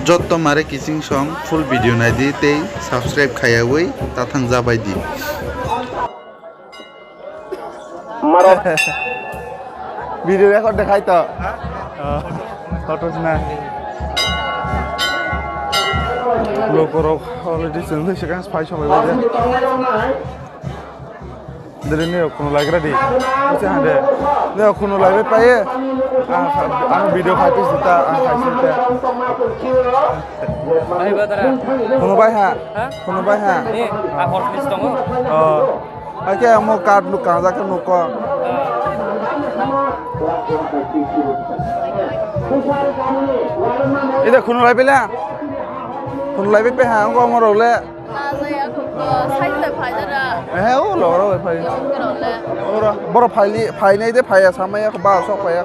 Jot mare kissing song full video na di te subscribe khayawai tathang jabai di. Video record dekhai to. Photos na. Logo rok already sendiri sekarang spy sampai baca. Dari ni aku nak lagi ready. Macam ada. Ni aku nak lagi paye. Aku video kapis kita, kapis kita. Baik betul. Kono baik ha? Kono baik ha? Ni aku harus tunggu. Oke, mau card lu kan, zakar lu kau. Ini kono lagi bila? Kono lagi pe ha? Aku mau roleh. Oh, loro phai. Ora, boro phai nei de phai sama ya ba sok phai ya.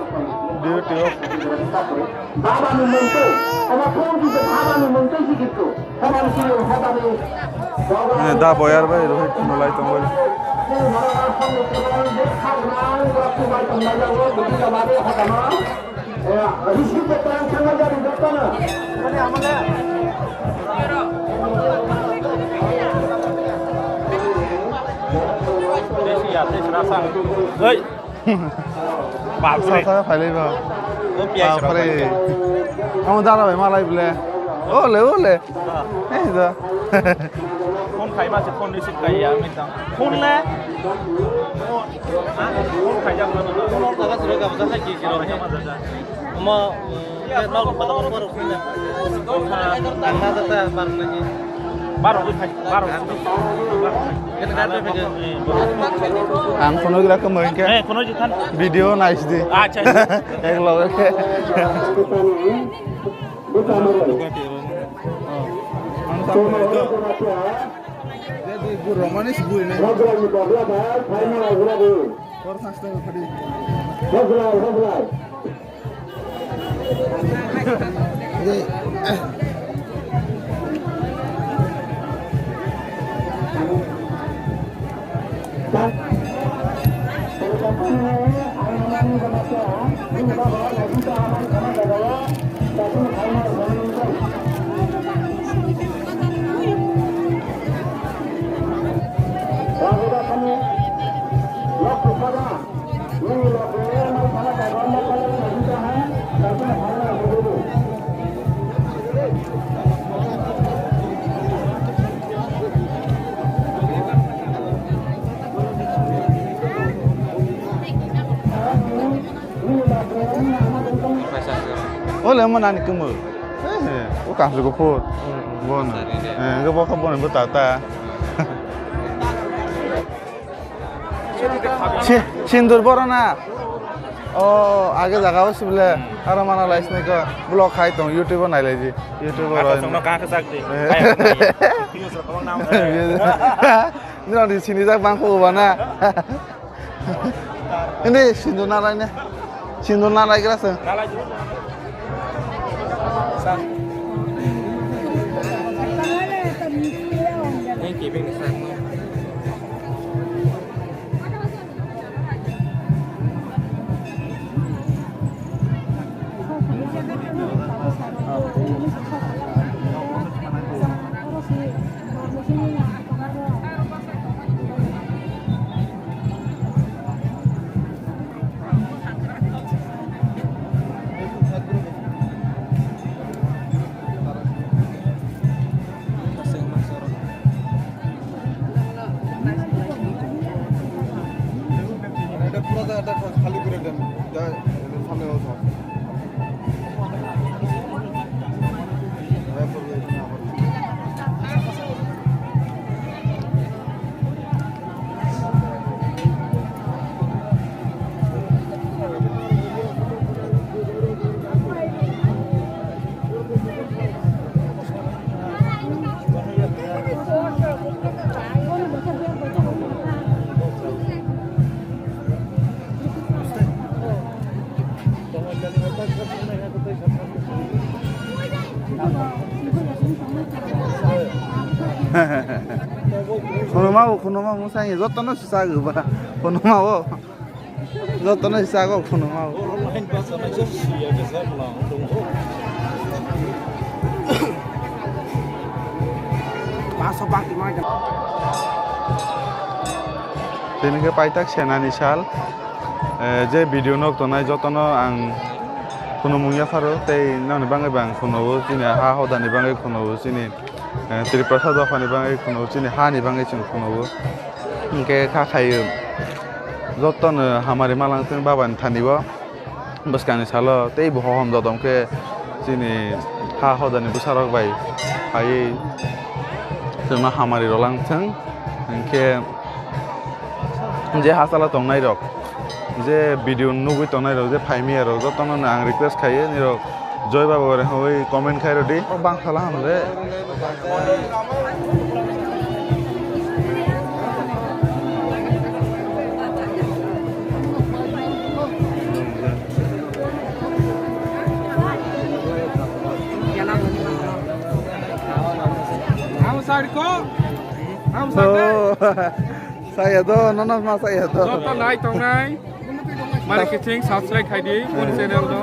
Dia tio. Da boyar bhai rohit nolai tongol. Ơi. Bap saya phai lei ba. Pare. Kamu dah lah malai bela. Ole ole. Dah. Con khai mà con đi xin cái mình tăng. Con nè. Con khai ra mà nó cái sự cái cái gì gì rồi nhá. Mà nó bắt đầu baru punya. Tăng na ta bar lagi. Baru khai baru. Kita ada video. Ang kono gira kemarin ke? Kono jitan. Video nice di. Acha. Ek logo ke. Jadi guru romanis guru ini. Kor sasta khadi. Oleh mana ni kamu? Bukan suka pun. Bon. Kau bawa bon bertata. Sindur borona. Oh, आगे जगह हो सिबले अरे मना लाइस ने का ब्लॉग खाई तो यूट्यूबर नहीं ले जी YouTuber Aku sama kakak sakti. Ini orang di sini tak bangku mana? Ini sindur narai ni, sindur narai kerasa. Thank you. खाली करे देन सामने हो Kono mau musanya zoto no sisago ba kono mau zoto no sisago kono mau Tinike paitak senani sal je video nok tonai jotono ang kuno mungya faro tei nani bangai bang kuno sini ha hodani bangai kuno sini Triprasad bafani bangai kuno sini ha ni bangai sini kuno inke kha khayo jotono hamari malang tin baban thanibo baskani salo tei bo hom dodom ke sini ha hodani busarok bai hai sema hamari rolang thang inke je hasala tongnai rok je video nugui tongnai rok je phaimi rok jotono ang request khaye ni rok joy baba gore hoi comment khai rodi bang khala hamre saya do nono ma saya do Jota nai tong nai mari keting subscribe khai di mon channel do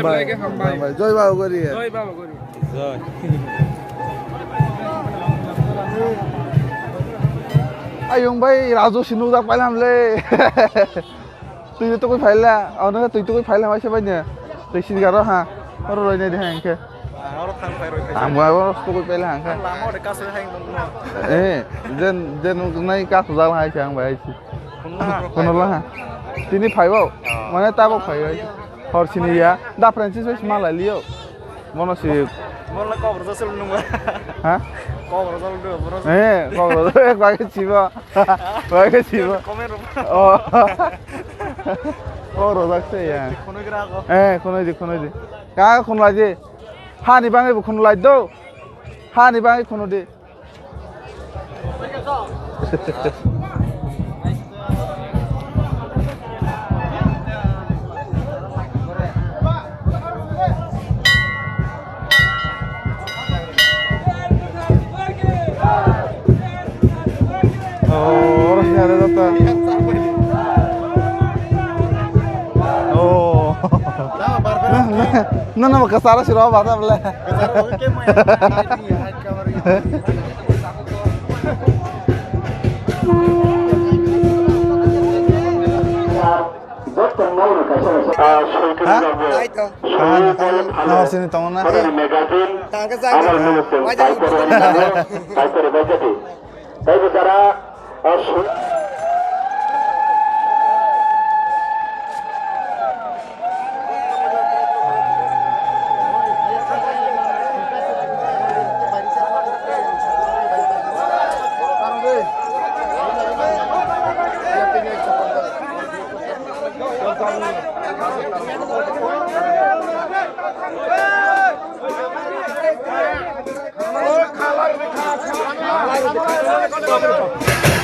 like hambai joy baba gori joy baba gori joy ayung bai rajo sinu da pailam le tui to koi phaila auna tui to koi phaila mai se bai ne tui sin garo ha oro roi ne de hanke amwa oro to koi phaila hanka jen nai ka su jal hai chang bai chi kono la ha tini phaibo mane tabo phai bai hor sini ya da francis bai mala lio mono si Mola cover do sel numa. ha Cover do do bro. cover do ek bai chiba bai ke chiba Comer. oh oro dakse ya Kono gira ko. kono di ka kono la je ha ni bangai bu kono la do ha ni bangai kono de oh orang ada data oh na makasara sih roh bata bela Oke mo yan. Hide cover. nomor sini tong na Cover.